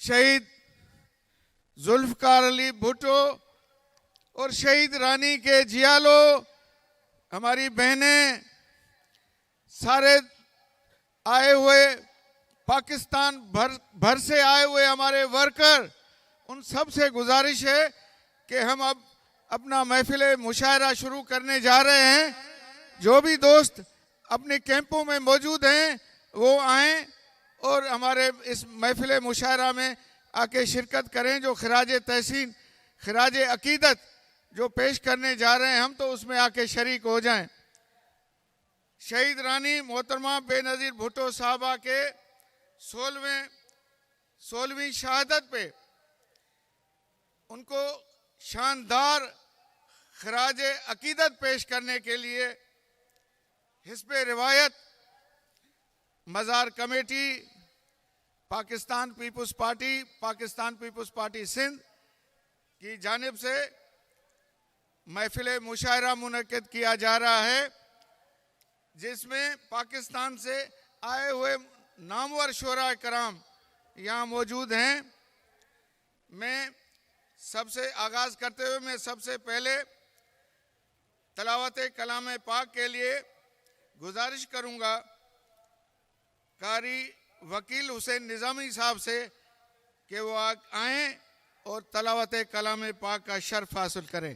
शहीद जुल्फकार अली भुट्टो और शहीद रानी के जियालो, हमारी बहनें, सारे आए हुए पाकिस्तान भर से आए हुए हमारे वर्कर, उन सब से गुजारिश है कि हम अब अपना महफिल मुशायरा शुरू करने जा रहे हैं। जो भी दोस्त अपने कैंपों में मौजूद हैं वो आएं और हमारे इस महफिल मुशायरा में आके शिरकत करें। जो खराज तहसीन, खराज अकीदत जो पेश करने जा रहे हैं हम, तो उसमें आके शरीक हो जाएं। शहीद रानी मोहतरमा बेनज़ीर भुट्टो साहबा के 16वीं शहादत पे उनको शानदार खराज अकीदत पेश करने के लिए हिस्ब रिवायत, मज़ार committee, Pakistan Peoples Party Sindh की जानिब से महफिल मुशायरा मुनक्किद किया जा रहा है, जिसमें पाकिस्तान से आए हुए नामवर शुरा कराम यहाँ मौजूद हैं। मैं सबसे आगाज़ करते हुए मैं सबसे पहले तलावत कलाम पाक के लिए गुजारिश करूँगा कारी वकील हुसैन निज़ामी साहब से कि वो आएँ और तलावत कलाम पाक का शर्फ हासिल करें।